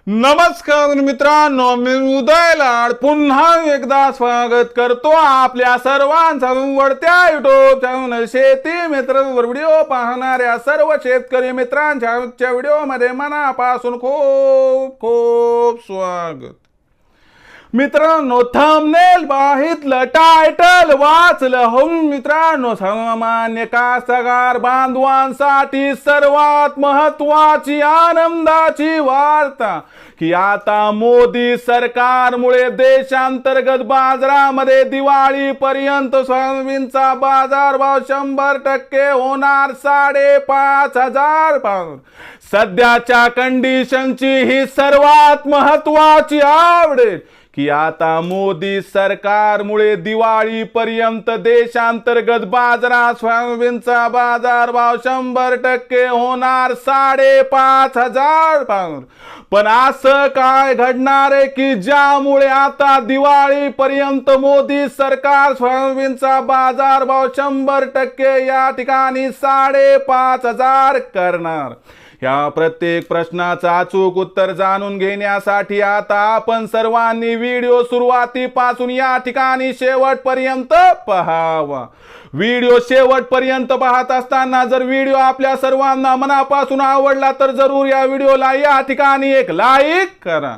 नमस्कार मित्रांनो, मी उदय लाड पुन्हा एकदा स्वागत करतो आपल्या सर्वांचा आवडत्या युट्यूब चॅनल शेती मित्र व्हिडिओ पाहणाऱ्या सर्व शेतकरी मित्रांच्या आजच्या व्हिडिओमध्ये मनापासून खूप खूप स्वागत। मित्रांनो, थंबनेल पाहितलं, टायटल वाचलं हो मित्रांनो, सामान्य कास्तकार बांधवांसाठी सर्वात महत्त्वाची आनंदाची वार्ता की आता मोदी सरकारमुळे देशांतर्गत बाजारामध्ये दिवाळीपर्यंत सोयाबीनचा बाजारभाव 100% होणार 5,500 पासून। सध्याच्या कंडिशनची ही सर्वात महत्त्वाची अपडेट की आता मोदी सरकारमुळे दिवाळीपर्यंत देशांतर्गत बाजारात सोयाबीनचा बाजारभाव 100% होणार 5,500 पासून। पण असं काय घडणार आहे की ज्यामुळे आता दिवाळीपर्यंत मोदी सरकार सोयाबीनचा बाजारभाव 100% या ठिकाणी 5,500 करणार? या प्रत्येक प्रश्नाचं अचूक उत्तर जाणून घेण्यासाठी आता आपण सर्वांनी व्हिडिओ सुरुवातीपासून या ठिकाणी शेवटपर्यंत पहावा। व्हिडिओ शेवटपर्यंत पाहत असताना जर व्हिडिओ आपल्या सर्वांना मनापासून आवडला तर जरूर या व्हिडिओला या ठिकाणी एक लाईक करा।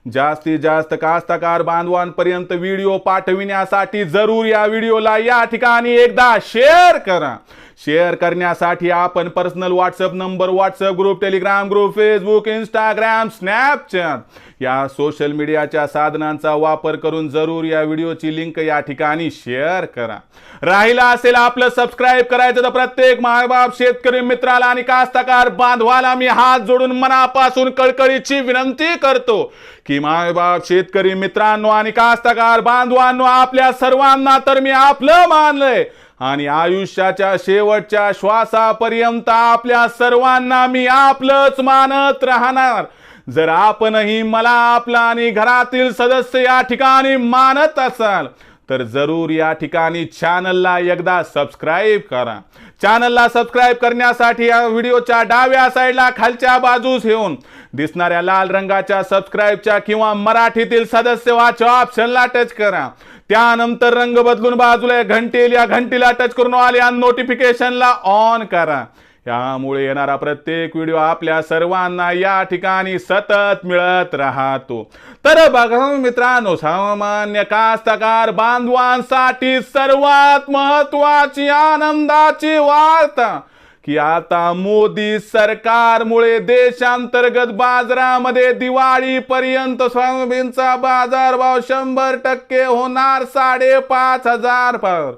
जास्तीत जास्त कास्तकार बांधवांपर्यंत व्हिडिओ पाठविण्यासाठी जरूर या व्हिडिओला या ठिकाणी एकदा शेअर करा। शेअर करण्यासाठी आपण personal WhatsApp number, WhatsApp group, Telegram group, Facebook, Instagram, Snapchat या सोशल मीडियाच्या साधनांचा वापर करून जरूर या व्हिडिओची लिंक या ठिकाणी शेअर करा। राहिला असेल आपलं सबस्क्राइब करायचं तर प्रत्येक मायबाप शेतकरी मित्राला आणि कास्तकार बांधवाला मी हात जोडून मनापासून कळकळीची विनंती करतो की मायबाप शेतकरी मित्रांनो आणि कास्तकार बांधवांनो, आपल्या सर्वांना तर मी आपलं मानलंय आणि आयुष्याच्या शेवटच्या श्वासापर्यंत आपल्या सर्वांना मी आपलंच मानत राहणार। जर आपणही मला आपला आणि घरातील सदस्य या ठिकाणी मानत असाल तर जरूर या ठिकाणी चॅनलला एकदा सबस्क्राइब करा। चॅनलला सबस्क्राइब करण्यासाठी या व्हिडिओच्या डाव्या साईडला खालच्या बाजूस येऊन दिसणाऱ्या लाल रंगाच्या सबस्क्राइबच्या किंवा मराठीतील सदस्य वाचो ऑप्शनला टच करा। त्यानंतर रंग बदलून बाजूला घंटेल या घंटीला टच करून ऑल या नोटिफिकेशनला ऑन करा। यामुळे येणारा प्रत्येक व्हिडिओ आपल्या सर्वांना या ठिकाणी सतत मिळत राहतो। तर बघा मित्रांनो, सामान्य कास्तकार बांधवांसाठी सर्वात महत्त्वाची आनंदाची वार्ता की आता मोदी सरकारमुळे देशांतर्गत बाजारामध्ये दिवाळीपर्यंत सोयाबीनचा बाजारभाव 100% होणार 5,500 पासून।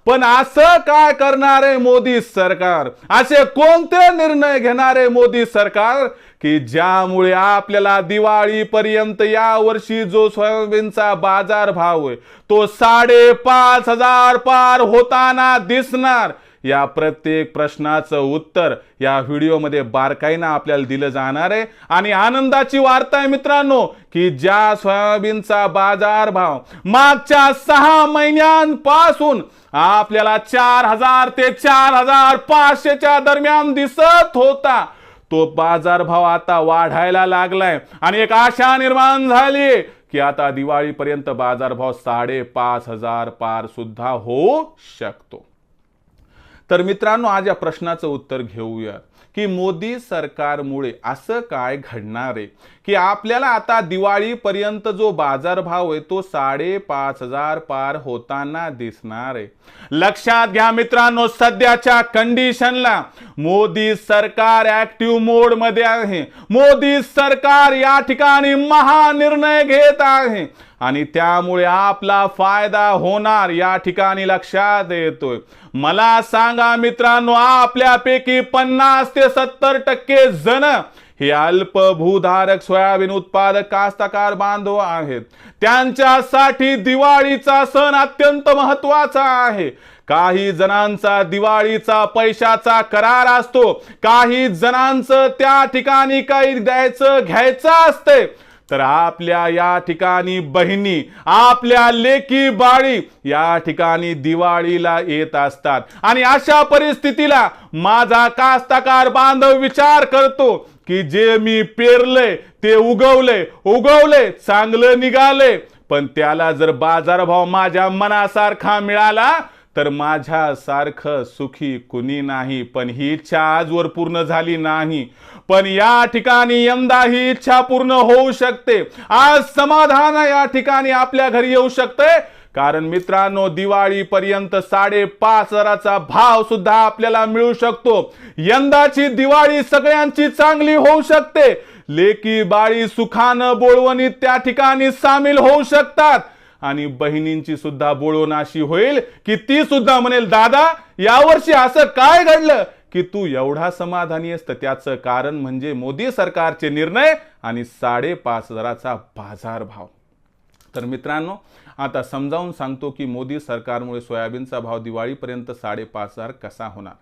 पण असं काय करणार आहे मोदी सरकार? असे कोणते निर्णय घेणार आहे मोदी सरकार की ज्यामुळे आपल्याला दिवाळीपर्यंत या वर्षी जो सोयाबीनचा बाजारभाव आहे तो 5,500 पार होताना दिसणार? या प्रत्येक प्रश्नाचं उत्तर या व्हिडिओमध्ये बारकाईने आपल्याला दिलं जाणार आहे। आणि आनंदाची वार्ता आहे मित्रांनो की ज्या सोयाबीनचा बाजारभाव मागच्या 6 महिन्यांपासून आपल्याला 4,000 ते 4,500 च्या दरम्यान दिसत होता, तो बाजारभाव आता वाढायला लागलाय आणि एक आशा निर्माण झाली की आता दिवाळीपर्यंत बाजारभाव 5,500 पार सुद्धा होऊ शकतो। तर मित्रांनो, आज या प्रश्नाचं उत्तर घेऊया की मोदी सरकारमुळे असं काय घडणार आहे की आपल्याला आता दिवाळीपर्यंत जो बाजारभाव आहे तो 5,500 पार होताना दिसणार आहे। लक्षात घ्या मित्रांनो, सध्याच्या कंडिशनला मोदी सरकार ऍक्टिव्ह मोड मध्ये आहे। मोदी सरकार या ठिकाणी महानिर्णय घेत आहे आणि त्यामुळे आपला फायदा होणार या ठिकाणी लक्षात येतोय। मला सांगा मित्रांनो, आपल्यापैकी 50 ते 70% जण हे अल्प भूधारक सोयाबीन उत्पादक कास्तकार बांधव आहेत। त्यांच्यासाठी दिवाळीचा सण अत्यंत महत्त्वाचा आहे। काही जणांचा दिवाळीचा पैशाचा करार असतो, काही जणांचं त्या ठिकाणी काही द्यायचं घ्यायचं असते, तर आपल्या या ठिकाणी बहिणी, आपल्या लेकी बाळी या ठिकाणी दिवाळीला येत असतात। आणि अशा परिस्थितीला माझा कास्तकार बांधव विचार करतो की जे मी पेरलंय ते उगवलंय चांगलं निघालंय, पण त्याला जर बाजारभाव माझ्या मनासारखा मिळाला तर माझ्यासारखं सुखी कुणी नाही. पण ही इच्छा आजवर पूर्ण झाली नाही, पण या ठिकाणी यंदा ही इच्छा पूर्ण होऊ शकते. आज समाधान या ठिकाणी आपल्या घरी येऊ शकते, कारण मित्रांनो दिवाळीपर्यंत 5,500चा भाव सुद्धा आपल्याला मिळू शकतो. यंदाची दिवाळी सगळ्यांची चांगली होऊ शकते. लेकी बाळी सुखानं बोळवणीत त्या ठिकाणी सामील होऊ शकतात, आणि बहिणींची सुद्धा बोळवण अशी होईल की ती सुद्धा म्हणेल, दादा यावर्षी असं काय घडलं की तू एवढा समाधानी आहेस? तर त्याचं कारण म्हणजे मोदी सरकारचे निर्णय आणि 5,500चा बाजारभाव. तर मित्रांनो आता समजावून सांगतो की मोदी सरकारमुळे सोयाबीनचा भाव दिवाळीपर्यंत 5,500 कसा होणार.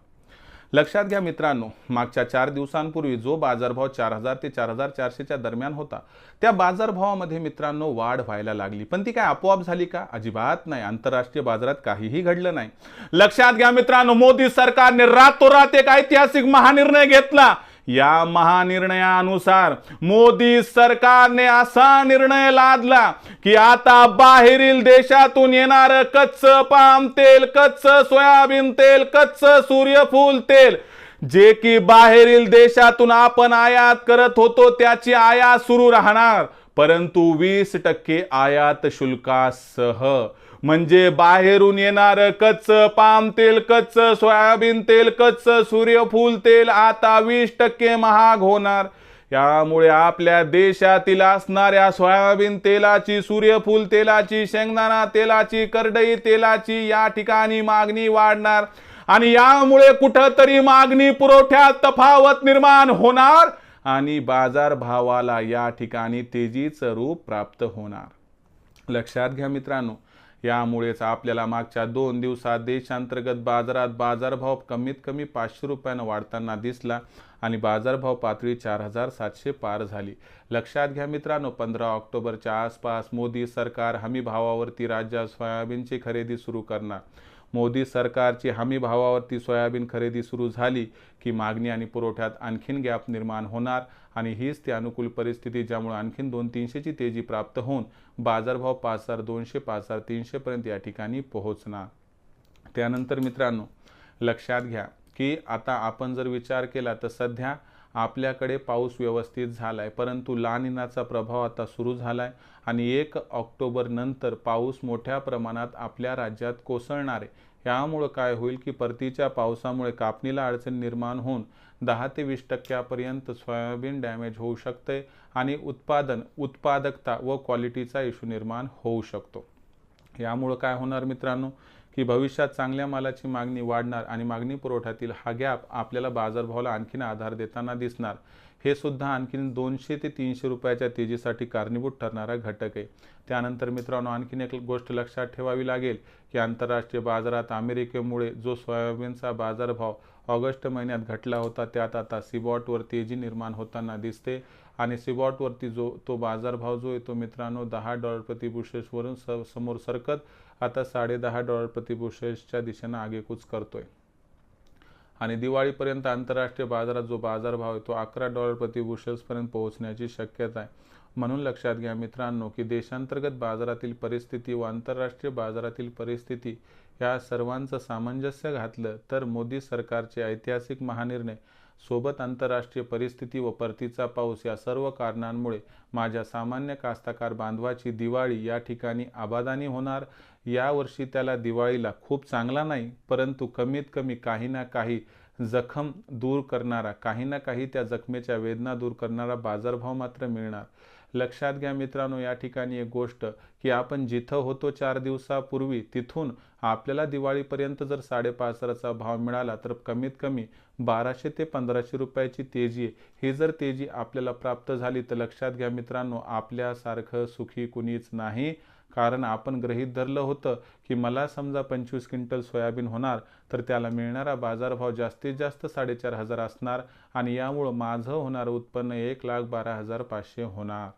लक्षात घ्या मित्रांनो, मागच्या 4 दिवसांपूर्वी जो बाजारभाव 4,000 ते 4,400च्या दरम्यान होता, त्या बाजारभावामध्ये मित्रांनो वाढ व्हायला लागली. पण ती काय आपोआप झाली का? अजिबात नाही. आंतरराष्ट्रीय बाजारात काहीही घडलं नाही. लक्षात घ्या मित्रांनो, मोदी सरकारने रातोरात एक ऐतिहासिक महानिर्णय घेतला. या महानिर्णयानुसार मोदी सरकारने असा निर्णय लादला की आता बाहेरील देशातून येणार कच्चं पाम तेल, कच्चं सोयाबीन तेल, कच्चं सूर्यफूल तेल, जे की बाहेरील देशातून आपण आयात करत होतो त्याची आयात सुरू राहणार, परंतु 20% आयात शुल्कासह. म्हणजे बाहेरून येणार कच्चं पाम तेल, कच्चं सोयाबीन तेल, कच्चं सूर्यफूल तेल आता 20% महाग होणार. यामुळे आपल्या देशातील असणाऱ्या सोयाबीन तेलाची, सूर्यफूल तेलाची, शेंगदाणा तेलाची, करडई तेलाची या ठिकाणी मागणी वाढणार, आणि यामुळे कुठंतरी मागणी पुरवठ्यात तफावत निर्माण होणार आणि बाजारभावाला या ठिकाणी तेजीचं रूप प्राप्त होणार. लक्षात घ्या मित्रांनो, यामुळेच आपल्याला मागच्या 2 दिवसात देशांतर्गत बाजारात बाजारभाव कमीत कमी 500 रुपयानं वाढताना दिसला आणि बाजारभाव पातळी 4,700 पार झाली. लक्षात घ्या मित्रांनो, 15 ऑक्टोबरच्या आसपास मोदी सरकार हमी भावावरती राज्यात सोयाबीनची खरेदी सुरू करणार. मोदी सरकारची हमी भावावरती सोयाबीन खरेदी सुरू झाली की मागणी आणि पुरवठ्यात आणखीन गॅप निर्माण होणार, आणि हीच ती अनुकूल परिस्थिती ज्यामुळे आणखीन 200-300ची तेजी प्राप्त होऊन बाजारभाव 5,200 5,300 पर्यंत या ठिकाणी पोहोचणार. त्यानंतर मित्रांनो लक्षात घ्या की आता आपण जर विचार केला तर सध्या आपल्याकडे पाऊस व्यवस्थित झालाय, परंतु ला निनाचा प्रभाव आता सुरू झालाय आणि 1 ऑक्टोबर नंतर पाऊस मोठ्या प्रमाणात आपल्या राज्यात कोसळणार आहे. यामुळे काय होईल की परतीच्या पावसामुळे कापणीला अडचण निर्माण होऊन 10 ते 20% सोयाबीन डॅमेज होऊ शकते आणि उत्पादकता व क्वालिटीचा इश्यू निर्माण होऊ शकतो. यामुळे काय होणार मित्रांनो की भविष्यात चांगल्या मालाची मागणी वाढणार आणि मागणी पुरवठ्यातील हा गॅप आपल्याला बाजारभावाला आणखीन आधार देताना दिसणार. हे सुद्धा आणखीन 200 ते 300 रुपयाच्या तेजीसाठी कारणीभूत ठरणारा घटक आहे. त्यानंतर मित्रांनो आणखीन एक गोष्ट लक्षात ठेवावी लागेल की आंतरराष्ट्रीय बाजारात अमेरिकेमुळे जो सोयाबीनचा बाजारभाव ऑगस्ट महिन्यात घटला होता त्यात आता सीबॉटवर तेजी निर्माण होताना दिसते, आणि सीबॉटवरती जो तो बाजारभाव जो आहे तो मित्रांनो $10 प्रति बुशेल्सवरून समोर सरकत आता $10.5 प्रति बुशेल्सच्या दिशेनं आगेकूच करतोय. आणि दिवाळीपर्यंत आंतरराष्ट्रीय बाजारात जो बाजारभाव आहे तो $11 प्रति बुशेल्सपर्यंत पोहोचण्याची शक्यता आहे. म्हणून लक्षात घ्या मित्रांनो की देशांतर्गत बाजारातील परिस्थिती व आंतरराष्ट्रीय बाजारातील परिस्थिती या सर्वांचं सामंजस्य घातलं तर मोदी सरकारचे ऐतिहासिक महानिर्णय सोबत आंतरराष्ट्रीय परिस्थिती व परतीचा पाऊस या सर्व कारणांमुळे माझ्या सामान्य कास्तकार बांधवाची दिवाळी या ठिकाणी आबादानी होणार. यावर्षी त्याला दिवाळीला खूप चांगला नाही, परंतु कमीत कमी काही ना काही जखम दूर करणारा, काही ना काही त्या जखमेच्या वेदना दूर करणारा बाजारभाव मात्र मिळणार. लक्षात घ्या मित्रांनो या ठिकाणी एक गोष्ट की आपण जिथं होतो 4 दिवसापूर्वी तिथून आपल्याला दिवाळीपर्यंत जर 5,500चा भाव मिळाला तर कमीत कमी 1,200 ते 1,500 रुपयाची तेजी आहे. ही जर तेजी आपल्याला प्राप्त झाली तर लक्षात घ्या मित्रांनो आपल्यासारखं सुखी कुणीच नाही. कारण आपण गृहीत धरलं होतं की मला समजा 25 क्विंटल सोयाबीन होणार तर त्याला मिळणारा बाजारभाव जास्तीत जास्त 4,500 असणार आणि यामुळं माझं होणारं उत्पन्न 1,12,500 होणार.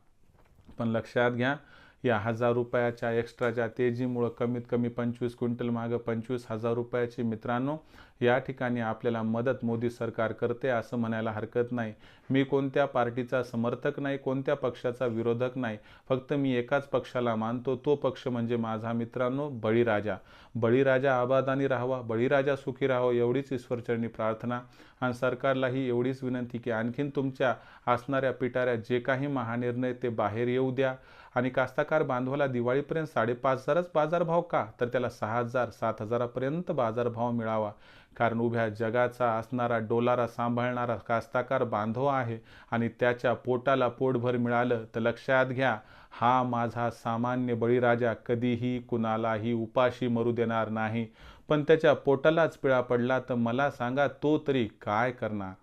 पण लक्षात घ्या या 1000 रुपयाच्या एक्स्ट्राच्या तेजीमुळं कमीत कमी 25 क्विंटल मागं 25,000 रुपयाची मित्रांनो या ठिकाणी आपल्याला मदत मोदी सरकार करते असं म्हणायला हरकत नाही. मी कोणत्या पार्टीचा समर्थक नाही, कोणत्या पक्षाचा विरोधक नाही, फक्त मी एकाच पक्षाला मानतो, तो पक्ष म्हणजे माझा मित्रांनो बळीराजा. बळीराजा आबादानी राहावा, बळीराजा सुखी राहावा एवढीच ईश्वरचरणी प्रार्थना. आणि सरकारलाही एवढीच विनंती की आणखीन तुमच्या असणाऱ्या पिटाऱ्या जे काही महानिर्णय ते बाहेर येऊ द्या. आणि कास्तकार बांधवाला दिवाळीपर्यंत 5,500च बाजारभाव का, तर त्याला 6,000 7,000पर्यंत बाजारभाव मिळावा. कारण उभ्या जगाचा असणारा डोलारा सांभाळणारा कास्तकार बांधव आहे आणि त्याच्या पोटाला पोटभर मिळालं तर लक्षात घ्या, हा माझा सामान्य बळीराजा कधीही कुणालाही उपाशी मरू देणार नाही. पण त्याच्या पोटालाच पिळा पडला तर मला सांगा तो तरी काय करणार.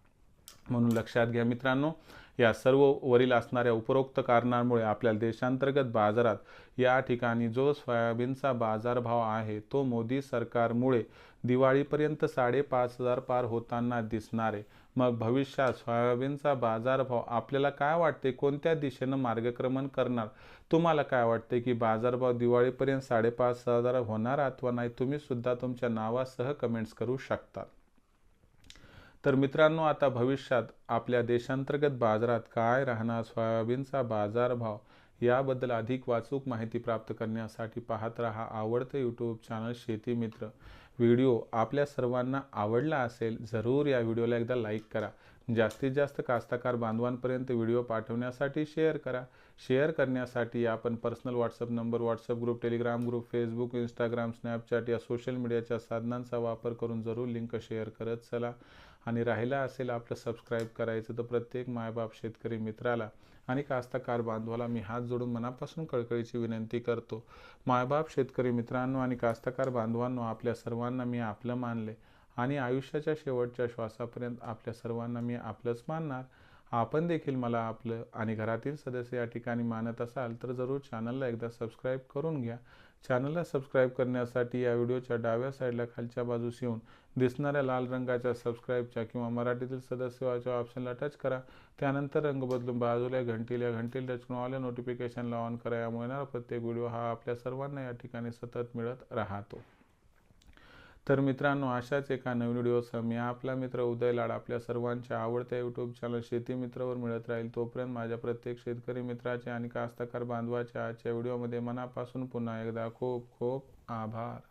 म्हणून लक्षात घ्या मित्रांनो, या सर्व वरील असणाऱ्या उपरोक्त कारणांमुळे आपल्या देशांतर्गत बाजारात या ठिकाणी जो सोयाबीनचा बाजारभाव आहे तो मोदी सरकारमुळे दिवाळीपर्यंत 5,500 पार होताना दिसणार आहे. मग भविष्यात सोयाबीनचा बाजारभाव आपल्याला काय वाटते कोणत्या दिशेनं मार्गक्रमण करणार? तुम्हाला काय वाटते की बाजारभाव दिवाळीपर्यंत 5,500 होणार अथवा नाही? तुम्ही सुद्धा तुमच्या नावासह कमेंट्स करू शकता. तर मित्रांनो, आता भविष्यात आपल्या देशांतर्गत बाजारात काय राहणार, सोयाबीनचा बाजारभाव याबद्दल अधिक वाचूक माहिती प्राप्त करण्यासाठी पाहत रहा आवडतं यूट्यूब चॅनल शेती मित्र. व्हिडिओ आपल्या सर्वांना आवडला असेल जरूर या व्हिडिओला एकदा लाईक करा. जास्तीत जास्त कास्तकार बांधवांपर्यंत व्हिडिओ पाठवण्यासाठी शेअर करा. शेअर करण्यासाठी आपण personal WhatsApp number, WhatsApp group, Telegram group, Facebook, Instagram, Snapchat या सोशल मीडियाच्या साधनांचा वापर करून जरूर लिंक शेअर करत चला. आणि राहिला असेल आपलं सबस्क्राईब करायचं तर प्रत्येक मायबाप शेतकरी मित्राला आणि कास्तकार बांधवाला मी हात जोडून मनापासून कळकळीची विनंती करतो. मायबाप शेतकरी मित्रांनो आणि कास्तकार बांधवांनो, आपल्या सर्वांना मी आपलं मानले आणि आयुष्याच्या शेवटच्या श्वासापर्यंत आपल्या सर्वांना मी आपलंच मानणार. आपण देखील मला आपलं आणि घरातील सदस्य या ठिकाणी मानत असाल तर जरूर चॅनलला एकदा सबस्क्राईब करून घ्या. चॅनलला सबस्क्राईब करण्यासाठी या व्हिडिओच्या डाव्या साईडला खालच्या बाजूस येऊन दिसणाऱ्या लाल रंगाच्या सबस्क्राईबच्या किंवा मराठीतील सदस्य व्हायच्या ऑप्शनला टच करा. त्यानंतर रंग बदलून बाजूला घंटीला टच करून ऑल नोटिफिकेशनला ऑन करा. यामुळे येणारा प्रत्येक व्हिडिओ हा आपल्या सर्वांना या ठिकाणी सतत मिळत राहतो. तर मित्रांनो, अशाच एका नवीन व्हिडिओसह मी आपला मित्र उदय लाड आपल्या सर्वांच्या आवडत्या यूट्यूब चॅनल शेती मित्रवर मिळत राहील. तोपर्यंत माझ्या प्रत्येक शेतकरी मित्राचे आणि कास्तकार बांधवाच्या आजच्या व्हिडिओमध्ये मनापासून पुन्हा एकदा खूप खूप आभार.